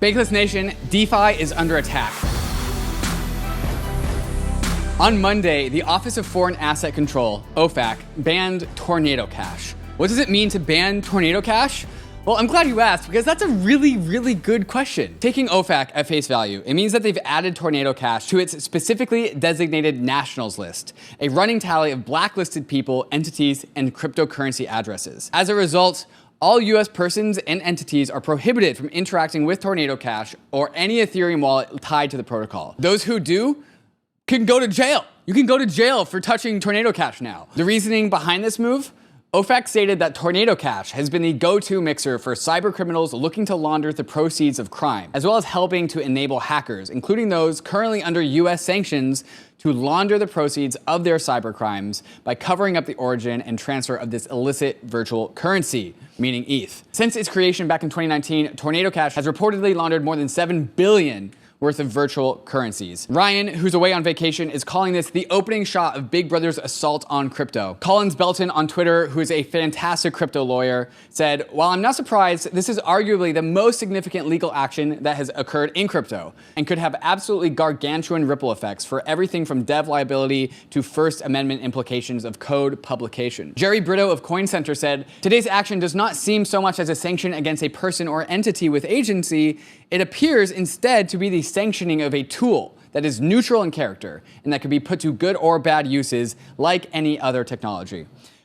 Bankless Nation, DeFi is under attack. On Monday, the Office of Foreign Asset Control, OFAC, banned Tornado Cash. What does it mean to ban Tornado Cash? Well, I'm glad you asked because that's a really good question. Taking OFAC at face value, it means that they've added Tornado Cash to its specifically designated nationals list, a running tally of blacklisted people, entities, and cryptocurrency addresses. As a result, all US persons and entities are prohibited from interacting with Tornado Cash or any Ethereum wallet tied to the protocol. Those who do can go to jail. You can go to jail for touching Tornado Cash now. The reasoning behind this move? OFAC stated that Tornado Cash has been the go-to mixer for cyber criminals looking to launder the proceeds of crime, as well as helping to enable hackers, including those currently under US sanctions, to launder the proceeds of their cyber crimes by covering up the origin and transfer of this illicit virtual currency, meaning ETH. Since its creation back in 2019, Tornado Cash has reportedly laundered more than $7 billion worth of virtual currencies. Ryan, who's away on vacation, is calling this the opening shot of Big Brother's assault on crypto. Belton on Twitter, who is a fantastic crypto lawyer, said, "While I'm not surprised, this is arguably the most significant legal action that has occurred in crypto and could have absolutely gargantuan ripple effects for everything from dev liability to First Amendment implications of code publication." Jerry Brito of Coin Center said, "Today's action does not seem so much as a sanction against a person or entity with agency. It appears instead to be the sanctioning of a tool that is neutral in character and that can be put to good or bad uses like any other technology."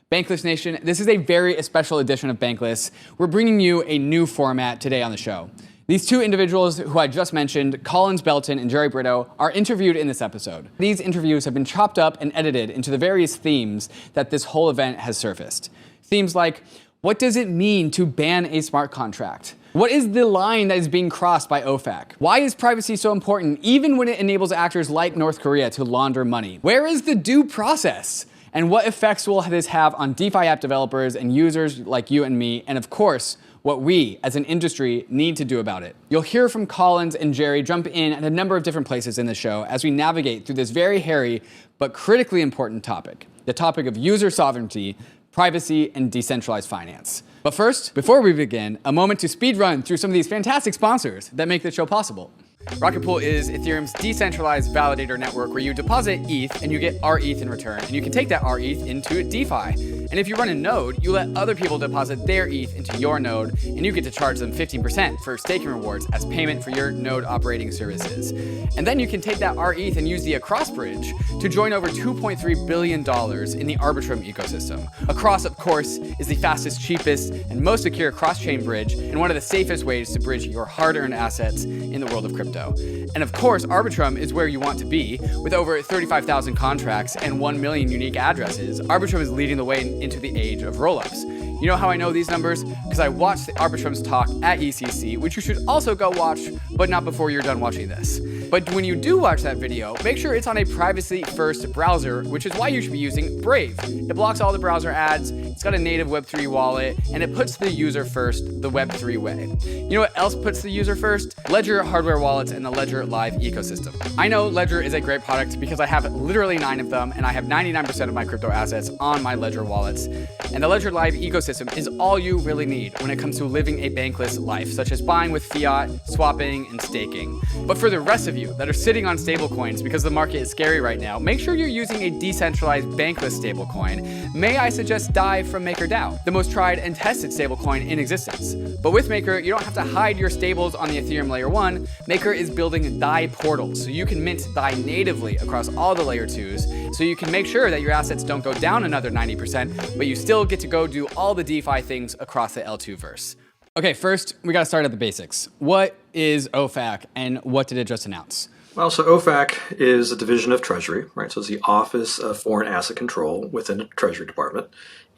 Bankless Nation, this is a very special edition of Bankless. We're bringing you a new format today on the show. These two individuals who I just mentioned, Belton and Jerry Brito, are interviewed in this episode. These interviews have been chopped up and edited into the various themes that this whole event has surfaced. Themes like, what does it mean to ban a smart contract? What is the line that is being crossed by OFAC? Why is privacy so important even when it enables actors like North Korea to launder money? Where is the due process? And what effects will this have on DeFi app developers and users like you and me? And of course, what we as an industry need to do about it. You'll hear from Collins and Jerry jump in at a number of different places in the show as we navigate through this very hairy but critically important topic, the topic of user sovereignty, privacy, and decentralized finance. But first, before we begin, a moment to speed run through some of these fantastic sponsors that make this show possible. Rocket Pool is Ethereum's decentralized validator network where you deposit ETH and you get RETH in return, and you can take that RETH into DeFi. And if you run a node, you let other people deposit their ETH into your node, and you get to charge them 15% for staking rewards as payment for your node operating services. And then you can take that RETH and use the Across bridge to join over $2.3 billion in the ARBITRUM ecosystem. Across, of course, is the fastest, cheapest, and most secure cross-chain bridge and one of the safest ways to bridge your hard-earned assets in the world of crypto. And of course, ARBITRUM is where you want to be. With over 35,000 contracts and 1 million unique addresses, ARBITRUM is leading the way into the age of rollups. You know how I know these numbers? Because I watched the ARBITRUM's talk at ECC, which you should also go watch, but not before you're done watching this. But when you do watch that video, make sure it's on a privacy-first browser, which is why you should be using Brave. It blocks all the browser ads, it's got a native Web3 wallet, and it puts the user first the Web3 way. You know what else puts the user first? Ledger hardware wallets and the Ledger Live ecosystem. I know Ledger is a great product because I have literally 9 of them, and I have 99% of my crypto assets on my Ledger wallets. And the Ledger Live ecosystem is all you really need when it comes to living a bankless life, such as buying with fiat, swapping, and staking. But for the rest of you that are sitting on stablecoins because the market is scary right now, make sure you're using a decentralized bankless stablecoin. May I suggest DAI from MakerDAO, the most tried and tested stablecoin in existence. But with Maker, you don't have to hide your stables on the Ethereum layer 1. Maker is building DAI portals, so you can mint DAI natively across all the layer 2s, so you can make sure that your assets don't go down another 90%, but you still get to go do all the DeFi things across the L2 verse. Okay, first, we gotta start at the basics. What is OFAC and what did it just announce? Well, so OFAC is a division of Treasury, right? So it's the Office of Foreign Asset Control within the Treasury Department.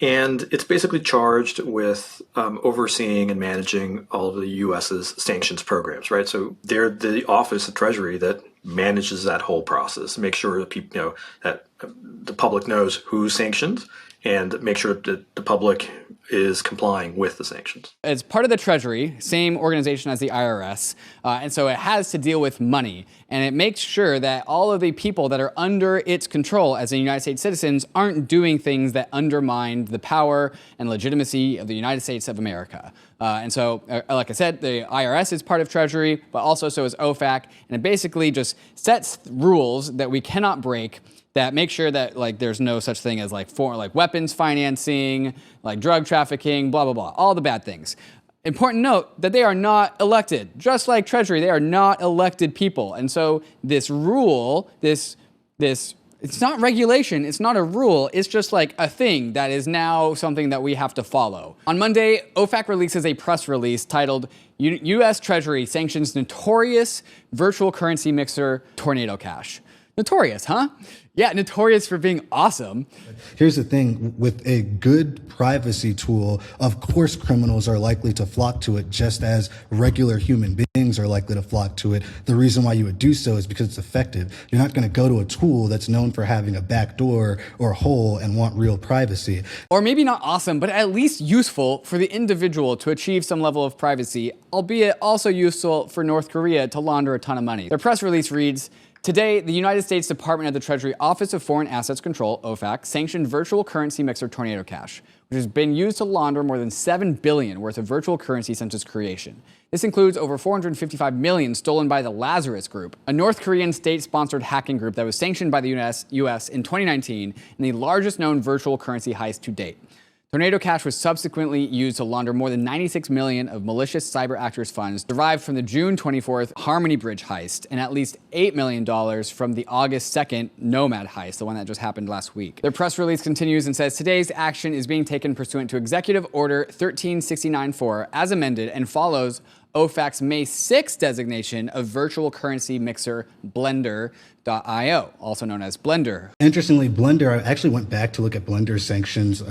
And it's basically charged with overseeing and managing all of the U.S.'s sanctions programs, right? So they're the Office of Treasury that manages that whole process, make sure that people, that the public knows who's sanctioned and make sure that the public is complying with the sanctions. It's part of the Treasury, same organization as the IRS, and so it has to deal with money, and it makes sure that all of the people that are under its control as United States citizens aren't doing things that undermine the power and legitimacy of the United States of America. And so, like I said, the IRS is part of Treasury, but also so is OFAC, and it basically just sets rules that we cannot break that make sure that like there's no such thing as like weapons financing, like drug trafficking, blah, blah, blah, all the bad things. Important note that they are not elected. Just like Treasury, they are not elected people. And so this rule, it's not regulation, it's not a rule, it's just like a thing that is now something that we have to follow. On Monday, OFAC releases a press release titled U.S. Treasury Sanctions Notorious Virtual Currency Mixer Tornado Cash. Notorious, huh? Yeah, notorious for being awesome. Here's the thing, with a good privacy tool, of course criminals are likely to flock to it just as regular human beings are likely to flock to it. The reason why you would do so is because it's effective. You're not going to go to a tool that's known for having a backdoor or hole and want real privacy. Or maybe not awesome, but at least useful for the individual to achieve some level of privacy, albeit also useful for North Korea to launder a ton of money. Their press release reads, today, the United States Department of the Treasury Office of Foreign Assets Control, OFAC, sanctioned virtual currency mixer Tornado Cash, which has been used to launder more than $7 billion worth of virtual currency since its creation. This includes over $455 million stolen by the Lazarus Group, a North Korean state-sponsored hacking group that was sanctioned by the US in 2019 and the largest known virtual currency heist to date. Tornado Cash was subsequently used to launder more than $96 million of malicious cyber actors' funds derived from the June 24th Harmony Bridge heist and at least $8 million from the August 2nd Nomad heist, the one that just happened last week. Their press release continues and says, today's action is being taken pursuant to Executive Order 13694 as amended and follows OFAC's May 6 designation of virtual currency mixer Blender.io, also known as Blender. Interestingly, Blender, I actually went back to look at Blender's sanctions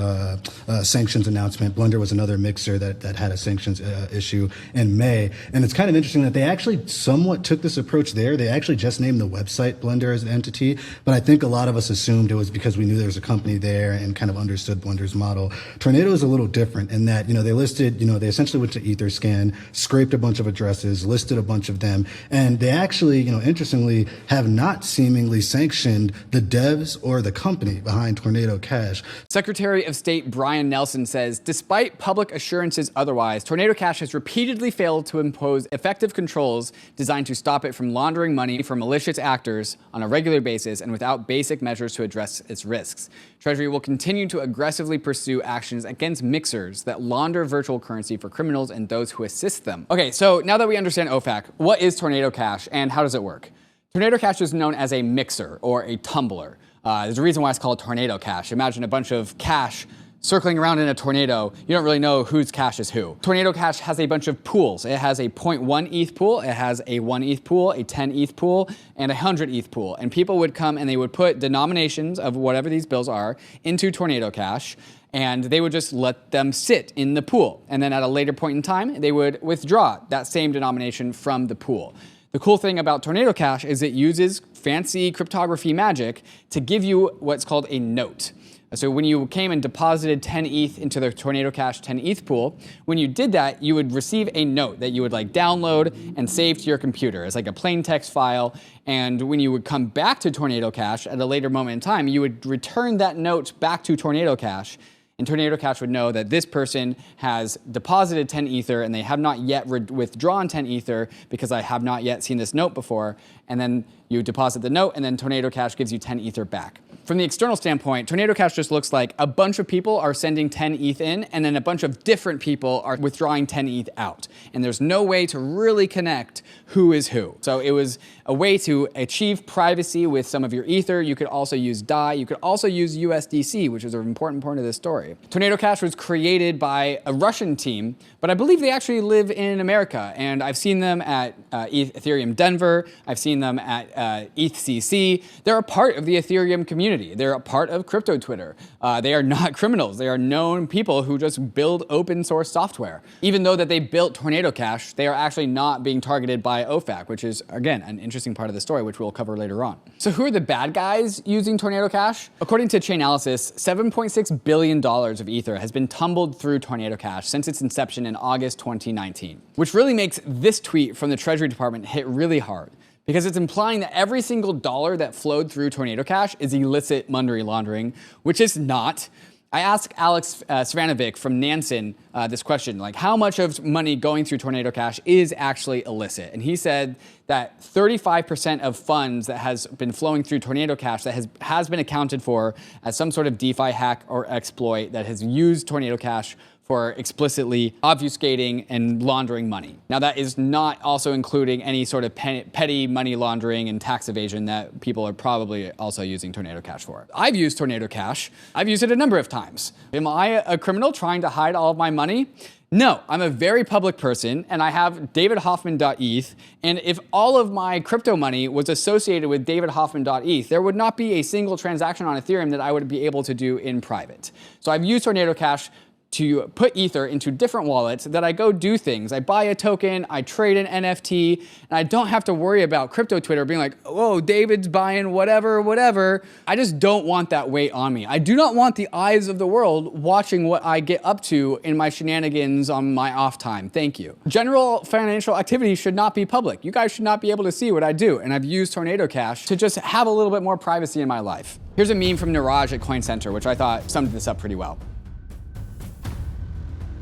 announcement. Blender was another mixer that had a sanctions issue in May. And it's kind of interesting that they actually somewhat took this approach there. They actually just named the website Blender as an entity, but I think a lot of us assumed it was because we knew there was a company there and kind of understood Blender's model. Tornado is a little different in that, they listed, they essentially went to EtherScan, scraped a bunch of addresses, listed a bunch of them, and they actually, interestingly, have not seemingly sanctioned the devs or the company behind Tornado Cash. Secretary of State Brian Nelson says, despite public assurances otherwise, Tornado Cash has repeatedly failed to impose effective controls designed to stop it from laundering money for malicious actors on a regular basis and without basic measures to address its risks. Treasury will continue to aggressively pursue actions against mixers that launder virtual currency for criminals and those who assist them. Okay, so now that we understand OFAC, what is Tornado Cash and how does it work? Tornado Cash is known as a mixer or a tumbler. There's a reason why it's called Tornado Cash. Imagine a bunch of cash circling around in a tornado. You don't really know whose cash is who. Tornado Cash has a bunch of pools. It has a 0.1 ETH pool, it has a 1 ETH pool, a 10 ETH pool, and a 100 ETH pool. And people would come and they would put denominations of whatever these bills are into Tornado Cash, and they would just let them sit in the pool. And then at a later point in time, they would withdraw that same denomination from the pool. The cool thing about Tornado Cash is it uses fancy cryptography magic to give you what's called a note. So when you came and deposited 10 ETH into the Tornado Cash 10 ETH pool, when you did that, you would receive a note that you would download and save to your computer. It's like a plain text file. And when you would come back to Tornado Cash at a later moment in time, you would return that note back to Tornado Cash. And Tornado Cash would know that this person has deposited 10 Ether and they have not yet withdrawn 10 Ether because I have not yet seen this note before. And then you deposit the note and then Tornado Cash gives you 10 Ether back. From the external standpoint, Tornado Cash just looks like a bunch of people are sending 10 ETH in and then a bunch of different people are withdrawing 10 ETH out. And there's no way to really connect who is who. So it was a way to achieve privacy with some of your Ether. You could also use DAI. You could also use USDC, which is an important part of this story. story. Tornado Cash was created by a Russian team, but I believe they actually live in America. And I've seen them at Ethereum Denver. I've seen them at ETHCC. They're a part of the Ethereum community. They're a part of crypto Twitter. They are not criminals. They are known people who just build open source software. Even though that they built Tornado Cash, they are actually not being targeted by OFAC, which is, again, an interesting part of the story, which we'll cover later on. So who are the bad guys using Tornado Cash? According to Chainalysis, $7.6 billion of Ether has been tumbled through Tornado Cash since its inception in August 2019, which really makes this tweet from the Treasury Department hit really hard, because it's implying that every single dollar that flowed through Tornado Cash is illicit money laundering, which is not. I asked Alex Svanovic from Nansen this question, like how much of money going through Tornado Cash is actually illicit? And he said that 35% of funds that has been flowing through Tornado Cash that has been accounted for as some sort of DeFi hack or exploit that has used Tornado Cash for explicitly obfuscating and laundering money. Now that is not also including any sort of petty money laundering and tax evasion that people are probably also using Tornado Cash for. I've used Tornado Cash. I've used it a number of times. Am I a criminal trying to hide all of my money? No, I'm a very public person, and I have davidhoffman.eth, and if all of my crypto money was associated with davidhoffman.eth, there would not be a single transaction on Ethereum that I would be able to do in private. So I've used Tornado Cash to put Ether into different wallets that I go do things. I buy a token, I trade an NFT, and I don't have to worry about crypto Twitter being like, whoa, David's buying whatever. I just don't want that weight on me. I do not want the eyes of the world watching what I get up to in my shenanigans on my off time. Thank you. General financial activity should not be public. You guys should not be able to see what I do. And I've used Tornado Cash to just have a little bit more privacy in my life. Here's a meme from Niraj at Coin Center, which I thought summed this up pretty well.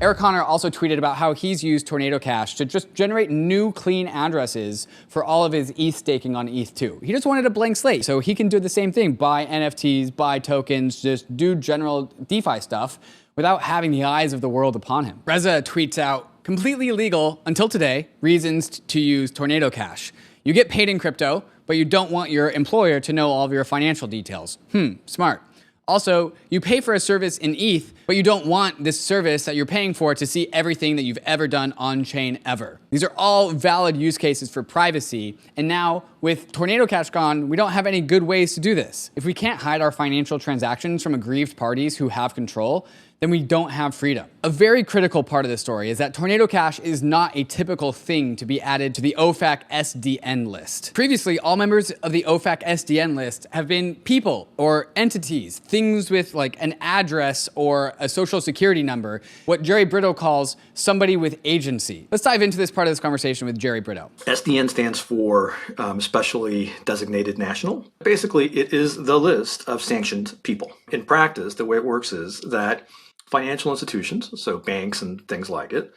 Eric Connor also tweeted about how he's used Tornado Cash to just generate new clean addresses for all of his ETH staking on ETH2. He just wanted a blank slate, so he can do the same thing, buy NFTs, buy tokens, just do general DeFi stuff without having the eyes of the world upon him. Reza tweets out, completely illegal until today, reasons to use Tornado Cash. You get paid in crypto, but you don't want your employer to know all of your financial details. Smart. Also, you pay for a service in ETH, but you don't want this service that you're paying for to see everything that you've ever done on-chain ever. These are all valid use cases for privacy, and now with Tornado Cash gone, we don't have any good ways to do this. If we can't hide our financial transactions from aggrieved parties who have control, then we don't have freedom. A very critical part of this story is that Tornado Cash is not a typical thing to be added to the OFAC SDN list. Previously, all members of the OFAC SDN list have been people or entities, things with like an address or a social security number, what Jerry Brito calls somebody with agency. Let's dive into this part of this conversation with Jerry Brito. SDN stands for Specially Designated National. Basically, it is the list of sanctioned people. In practice, the way it works is that financial institutions, so banks and things like it,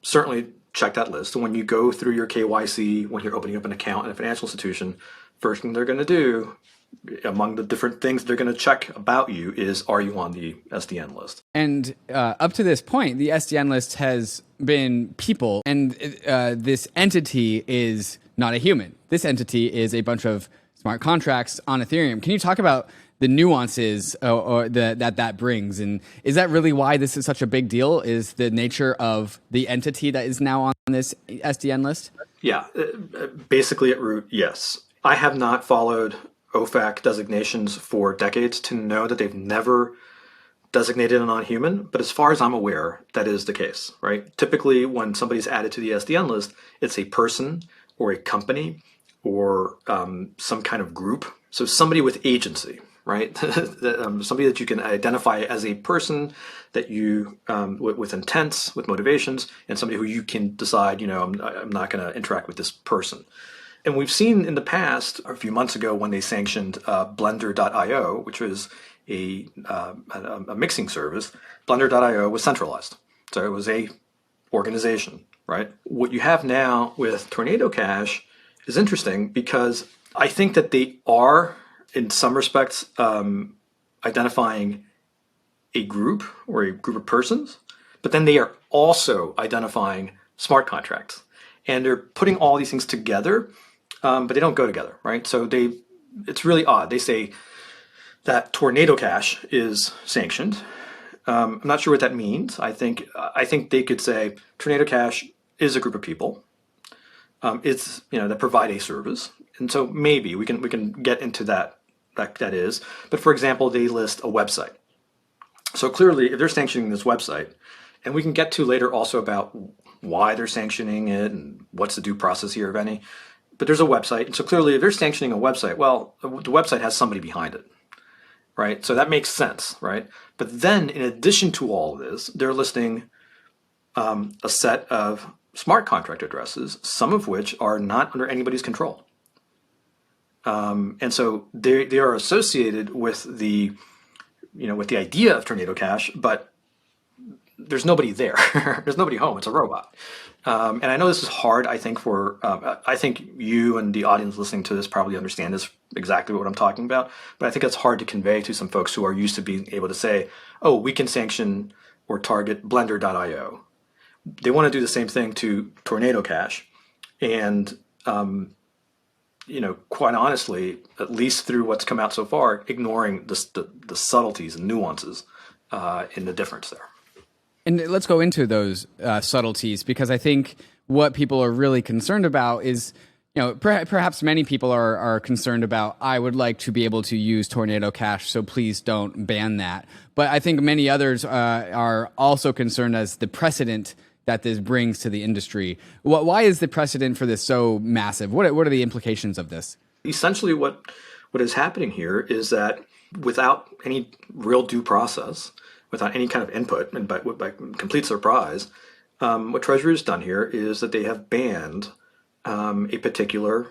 certainly check that list. And when you go through your KYC, when you're opening up an account in a financial institution, first thing they're going to do, among the different things they're going to check about you, is are you on the SDN list? And up to this point, the SDN list has been people, and this entity is not a human. This entity is a bunch of smart contracts on Ethereum. Can you talk about the nuances that brings? And is that really why this is such a big deal, is the nature of the entity that is now on this SDN list? Yeah, basically at root, yes. I have not followed OFAC designations for decades to know that they've never designated a non-human, but as far as I'm aware, that is the case, right? Typically, when somebody's added to the SDN list, it's a person or a company or some kind of group. So somebody with agency, right? Somebody that you can identify as a person that you, with intents, with motivations, and somebody who you can decide, I'm not going to interact with this person. And we've seen in the past, a few months ago, when they sanctioned Blender.io, which was a mixing service, Blender.io was centralized. So it was a organization, right? What you have now with Tornado Cash is interesting because I think that they are, in some respects, identifying a group or a group of persons, but then they are also identifying smart contracts. And they're putting all these things together, but they don't go together, right? So it's really odd. They say that Tornado Cash is sanctioned, I'm not sure what that means. I think they could say Tornado Cash is a group of people. It's that provide a service, and so maybe we can get into that is. But for example, they list a website. So clearly, if they're sanctioning this website, and we can get to later also about why they're sanctioning it and what's the due process here, if any. But there's a website, and so clearly, if they're sanctioning a website, well, the website has somebody behind it. Right? So that makes sense, right? But then in addition to all of this, they're listing a set of smart contract addresses, some of which are not under anybody's control. And so they are associated with the idea of Tornado Cash, but there's nobody there. There's nobody home. It's a robot. And I know this is hard, I think, I think you and the audience listening to this probably understand this exactly what I'm talking about, but I think it's hard to convey to some folks who are used to being able to say, oh, we can sanction or target blender.io. They want to do the same thing to Tornado Cash. And, quite honestly, at least through what's come out so far, ignoring the subtleties and nuances in the difference there. And let's go into those subtleties, because I think what people are really concerned about is, perhaps many people are concerned about, I would like to be able to use Tornado Cash, so please don't ban that. But I think many others are also concerned as the precedent that this brings to the industry. Why is the precedent for this so massive? What are the implications of this? Essentially what is happening here is that without any real due process, without any kind of input, and by complete surprise, what Treasury has done here is that they have banned a particular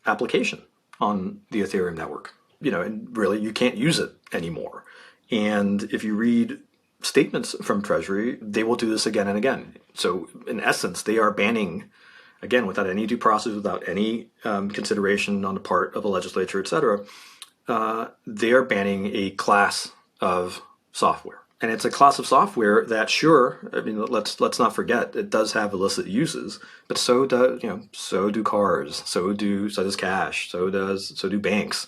application on the Ethereum network. And really you can't use it anymore. And if you read statements from Treasury, they will do this again and again. So in essence, they are banning, again, without any due process, without any consideration on the part of the legislature, et cetera, they are banning a class of software. And it's a class of software that, sure, I mean, let's not forget, it does have illicit uses, but so do cars, so does cash, so do banks,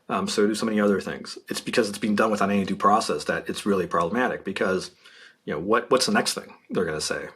so do so many other things. It's because it's being done without any due process that it's really problematic. Because what's the next thing they're going to say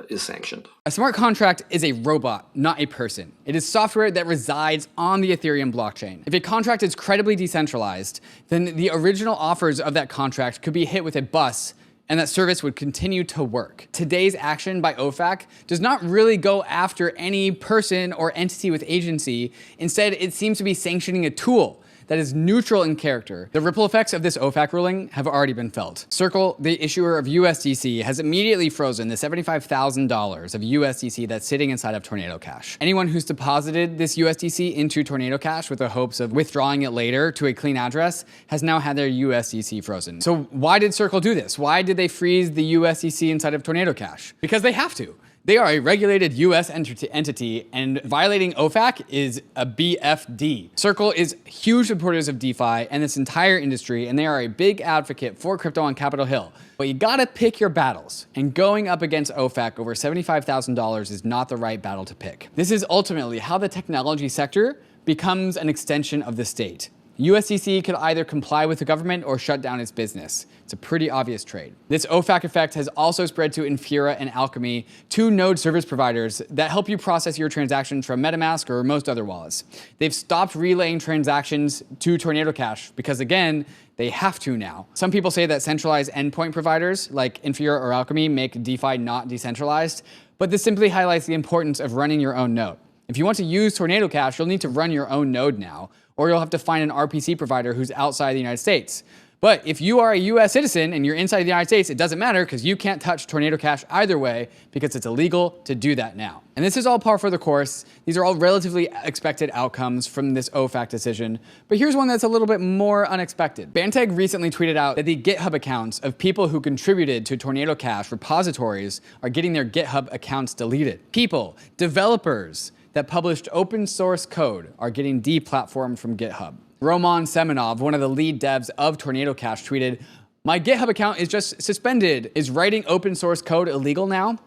is sanctioned? A smart contract is a robot, not a person. It is software that resides on the Ethereum blockchain. If a contract is credibly decentralized, then the original offers of that contract could be hit with a bus, and that service would continue to work. Today's action by OFAC does not really go after any person or entity with agency. Instead, it seems to be sanctioning a tool that is neutral in character. The ripple effects of this OFAC ruling have already been felt. Circle, the issuer of USDC, has immediately frozen the $75,000 of USDC that's sitting inside of Tornado Cash. Anyone who's deposited this USDC into Tornado Cash with the hopes of withdrawing it later to a clean address has now had their USDC frozen. So why did Circle do this? Why did they freeze the USDC inside of Tornado Cash? Because they have to. They are a regulated U.S. entity, and violating OFAC is a BFD. Circle is huge supporters of DeFi and this entire industry, and they are a big advocate for crypto on Capitol Hill. But you gotta pick your battles, and going up against OFAC over $75,000 is not the right battle to pick. This is ultimately how the technology sector becomes an extension of the state. USDC could either comply with the government or shut down its business. It's a pretty obvious trade. This OFAC effect has also spread to Infura and Alchemy, two node service providers that help you process your transactions from MetaMask or most other wallets. They've stopped relaying transactions to Tornado Cash because, again, they have to now. Some people say that centralized endpoint providers like Infura or Alchemy make DeFi not decentralized, but this simply highlights the importance of running your own node. If you want to use Tornado Cash, you'll need to run your own node now, or you'll have to find an RPC provider who's outside the United States. But if you are a US citizen and you're inside the United States, it doesn't matter because you can't touch Tornado Cash either way because it's illegal to do that now. And this is all par for the course. These are all relatively expected outcomes from this OFAC decision. But here's one that's a little bit more unexpected. Banteg recently tweeted out that the GitHub accounts of people who contributed to Tornado Cash repositories are getting their GitHub accounts deleted. People, developers that published open source code are getting deplatformed from GitHub. Roman Semenov, one of the lead devs of Tornado Cash, tweeted, "My GitHub account is just suspended. Is writing open source code illegal now?"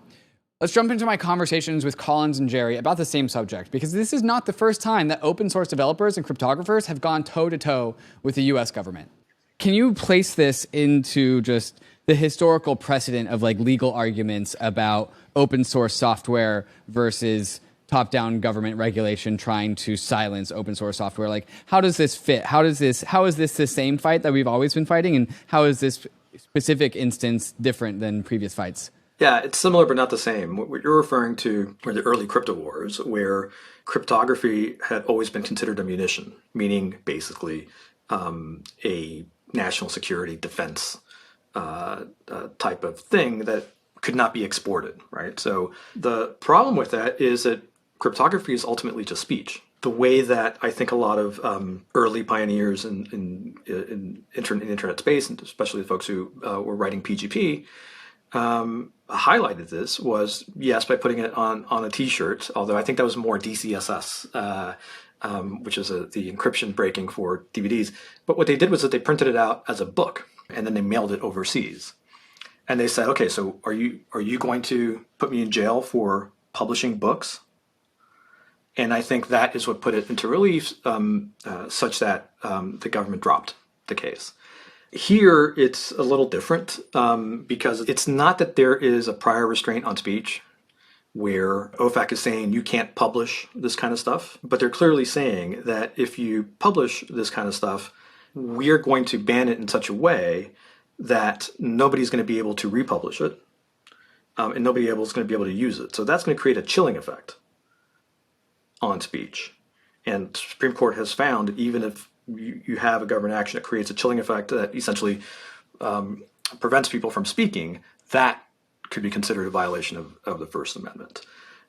Let's jump into my conversations with Collins and Jerry about the same subject, because this is not the first time that open source developers and cryptographers have gone toe-to-toe with the US government. Can you place this into just the historical precedent of like legal arguments about open source software versus top-down government regulation trying to silence open source software? Like, how does this fit? How is this the same fight that we've always been fighting? And how is this specific instance different than previous fights? Yeah, it's similar but not the same. What you're referring to were the early crypto wars, where cryptography had always been considered a munition, meaning basically a national security defense type of thing that could not be exported, right? So the problem with that is that cryptography is ultimately just speech. The way that I think a lot of early pioneers in internet space, and especially the folks who were writing PGP, highlighted this was, yes, by putting it on a T-shirt, although I think that was more DCSS, which is the encryption breaking for DVDs. But what they did was that they printed it out as a book, and then they mailed it overseas. And they said, okay, so are you going to put me in jail for publishing books? And I think that is what put it into relief, such that the government dropped the case. Here, it's a little different because it's not that there is a prior restraint on speech where OFAC is saying you can't publish this kind of stuff, but they're clearly saying that if you publish this kind of stuff, we're going to ban it in such a way that nobody's going to be able to republish it, and nobody else is going to be able to use it. So that's going to create a chilling effect on speech. And the Supreme Court has found that even if you have a government action that creates a chilling effect that essentially prevents people from speaking, that could be considered a violation of the First Amendment.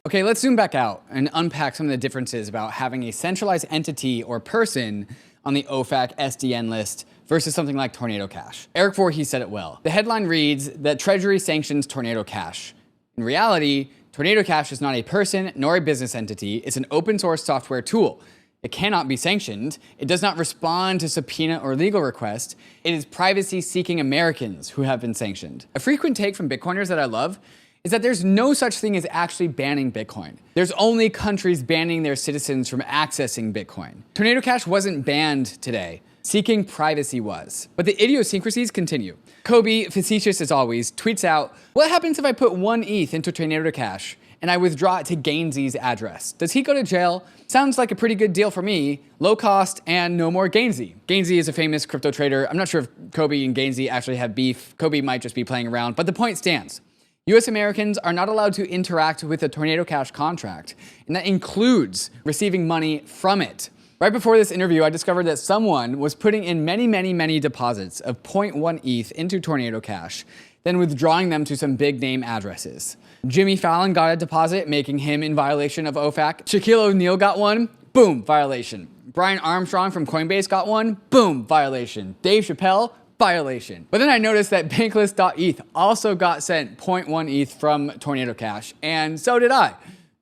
Okay, let's zoom back out and unpack some of the differences about having a centralized entity or person on the OFAC SDN list versus something like Tornado Cash. Eric Voorhees said it well. The headline reads that Treasury sanctions Tornado Cash. In reality, Tornado Cash is not a person nor a business entity. It's an open source software tool. It cannot be sanctioned. It does not respond to subpoena or legal request. It is privacy-seeking Americans who have been sanctioned. A frequent take from Bitcoiners that I love is that there's no such thing as actually banning Bitcoin. There's only countries banning their citizens from accessing Bitcoin. Tornado Cash wasn't banned today. Seeking privacy was. But the idiosyncrasies continue. Kobe, facetious as always, tweets out, "What happens if I put 1 ETH into Tornado Cash and I withdraw it to Gainsey's address? Does he go to jail? Sounds like a pretty good deal for me. Low cost and no more Gainsey." Gainsey is a famous crypto trader. I'm not sure if Kobe and Gainsey actually have beef. Kobe might just be playing around, but the point stands. US Americans are not allowed to interact with a Tornado Cash contract, and that includes receiving money from it. Right before this interview, I discovered that someone was putting in many deposits of 0.1 ETH into Tornado Cash, then withdrawing them to some big name addresses. Jimmy Fallon got a deposit, making him in violation of OFAC. Shaquille O'Neal got one, boom, violation. Brian Armstrong from Coinbase got one, boom, violation. Dave Chappelle, violation. But then I noticed that Bankless.eth also got sent 0.1 ETH from Tornado Cash, and so did I,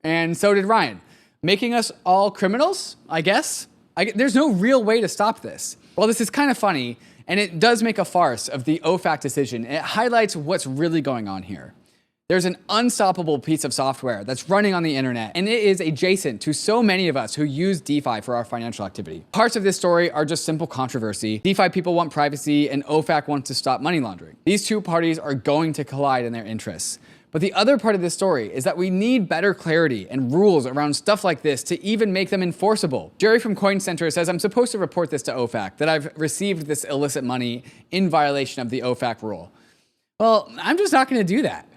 and so did Ryan. Making us all criminals, I guess? There's no real way to stop this. Well, this is kind of funny, and it does make a farce of the OFAC decision. It highlights what's really going on here. There's an unstoppable piece of software that's running on the internet, and it is adjacent to so many of us who use DeFi for our financial activity. Parts of this story are just simple controversy. DeFi people want privacy, and OFAC wants to stop money laundering. These two parties are going to collide in their interests. But the other part of this story is that we need better clarity and rules around stuff like this to even make them enforceable. Jerry from Coin Center says, "I'm supposed to report this to OFAC, that I've received this illicit money in violation of the OFAC rule." Well, I'm just not going to do that.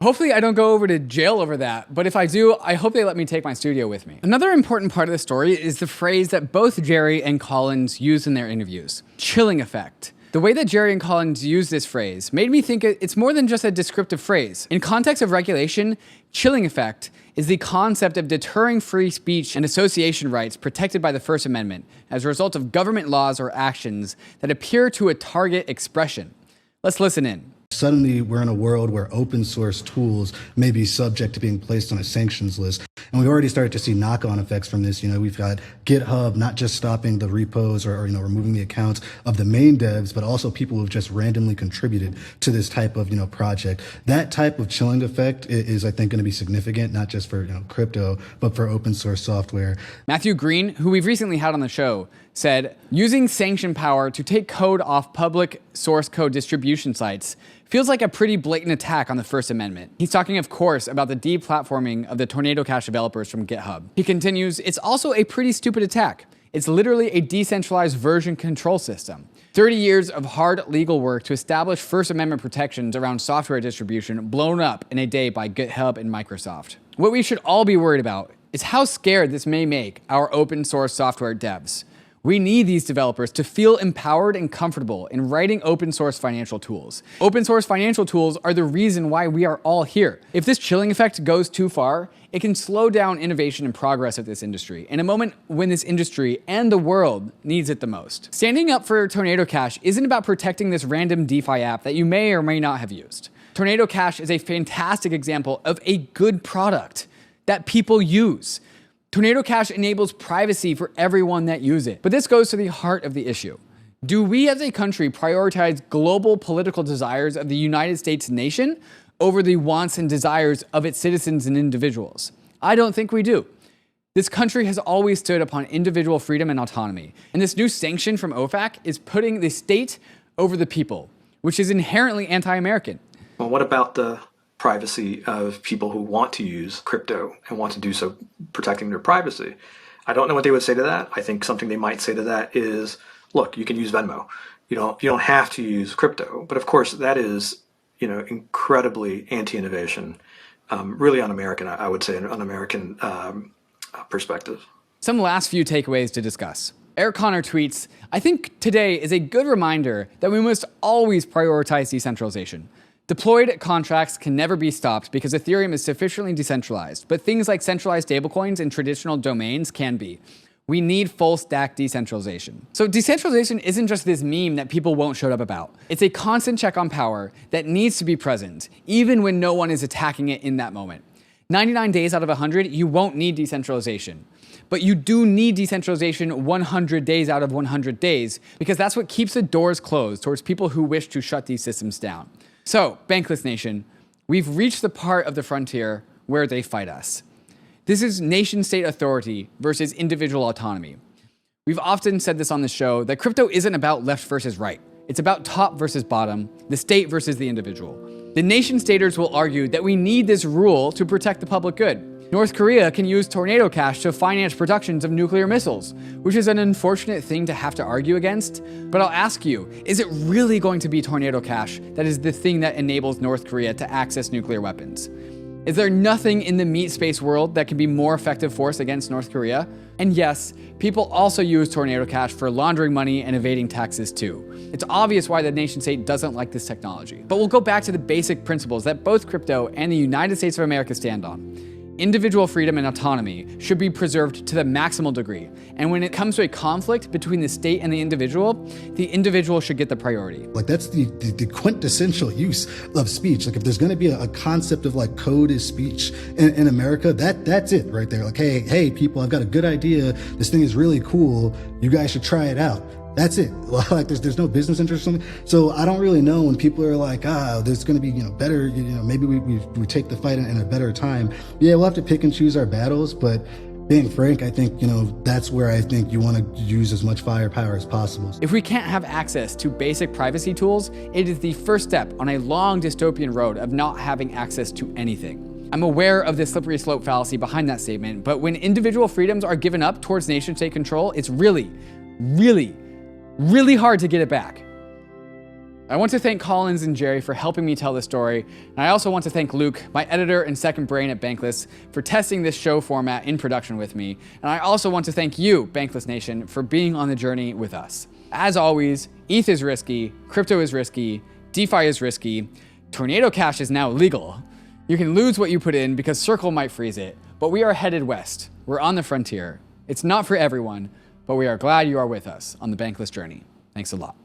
Hopefully I don't go over to jail over that, but if I do, I hope they let me take my studio with me. Another important part of the story is the phrase that both Jerry and Collins use in their interviews, chilling effect. The way that Jerry and Collins use this phrase made me think it's more than just a descriptive phrase. In context of regulation, chilling effect is the concept of deterring free speech and association rights protected by the First Amendment as a result of government laws or actions that appear to target expression. Let's listen in. Suddenly, we're in a world where open source tools may be subject to being placed on a sanctions list. And we've already started to see knock-on effects from this. We've got GitHub not just stopping the repos or removing the accounts of the main devs, but also people who've just randomly contributed to this type of, project. That type of chilling effect is, I think, going to be significant, not just for, crypto, but for open source software. Matthew Green, who we've recently had on the show, said, using sanction power to take code off public source code distribution sites feels like a pretty blatant attack on the First Amendment. He's talking, of course, about the deplatforming of the Tornado Cash developers from GitHub. He continues, it's also a pretty stupid attack. It's literally a decentralized version control system. 30 years of hard legal work to establish First Amendment protections around software distribution blown up in a day by GitHub and Microsoft. What we should all be worried about is how scared this may make our open source software devs. We need these developers to feel empowered and comfortable in writing open source financial tools. Open source financial tools are the reason why we are all here. If this chilling effect goes too far, it can slow down innovation and progress of this industry in a moment when this industry and the world needs it the most. Standing up for Tornado Cash isn't about protecting this random DeFi app that you may or may not have used. Tornado Cash is a fantastic example of a good product that people use. Tornado Cash enables privacy for everyone that use it. But this goes to the heart of the issue. Do we as a country prioritize global political desires of the United States nation over the wants and desires of its citizens and individuals? I don't think we do. This country has always stood upon individual freedom and autonomy. And this new sanction from OFAC is putting the state over the people, which is inherently anti-American. Well, what about the privacy of people who want to use crypto and want to do so protecting their privacy? I don't know what they would say to that. I think something they might say to that is, look, you can use Venmo. You don't have to use crypto. But of course, that is, incredibly anti-innovation, really un-American, I would say, an un-American perspective. Some last few takeaways to discuss. Eric Connor tweets, I think today is a good reminder that we must always prioritize decentralization. Deployed contracts can never be stopped because Ethereum is sufficiently decentralized, but things like centralized stablecoins and traditional domains can be. We need full stack decentralization. So decentralization isn't just this meme that people won't shut up about. It's a constant check on power that needs to be present, even when no one is attacking it in that moment. 99 days out of 100, you won't need decentralization. But you do need decentralization 100 days out of 100 days, because that's what keeps the doors closed towards people who wish to shut these systems down. So, Bankless Nation, we've reached the part of the frontier where they fight us. This is nation-state authority versus individual autonomy. We've often said this on the show, that crypto isn't about left versus right. It's about top versus bottom, the state versus the individual. The nation-staters will argue that we need this rule to protect the public good. North Korea can use Tornado Cash to finance productions of nuclear missiles, which is an unfortunate thing to have to argue against. But I'll ask you, is it really going to be Tornado Cash that is the thing that enables North Korea to access nuclear weapons? Is there nothing in the meat space world that can be more effective force against North Korea? And yes, people also use Tornado Cash for laundering money and evading taxes too. It's obvious why the nation state doesn't like this technology. But we'll go back to the basic principles that both crypto and the United States of America stand on. Individual freedom and autonomy should be preserved to the maximal degree. And when it comes to a conflict between the state and the individual should get the priority. Like, that's the quintessential use of speech. Like, if there's going to be a concept of like code is speech in America, that's it right there. Like, hey, people, I've got a good idea. This thing is really cool. You guys should try it out. That's it. Like, there's no business interest in it. So I don't really know when people are like, there's going to be, better, maybe we take the fight in a better time. Yeah, we'll have to pick and choose our battles. But being frank, I think, that's where I think you want to use as much firepower as possible. If we can't have access to basic privacy tools, it is the first step on a long dystopian road of not having access to anything. I'm aware of the slippery slope fallacy behind that statement, but when individual freedoms are given up towards nation-state control, it's really hard to get it back. I want to thank Collins and Jerry for helping me tell this story, and I also want to thank Luke, my editor and second brain at Bankless, for testing this show format in production with me, and I also want to thank you, Bankless Nation, for being on the journey with us. As always, ETH is risky, crypto is risky, DeFi is risky, Tornado Cash is now legal. You can lose what you put in because Circle might freeze it, but we are headed west. We're on the frontier. It's not for everyone, but we are glad you are with us on the Bankless journey. Thanks a lot.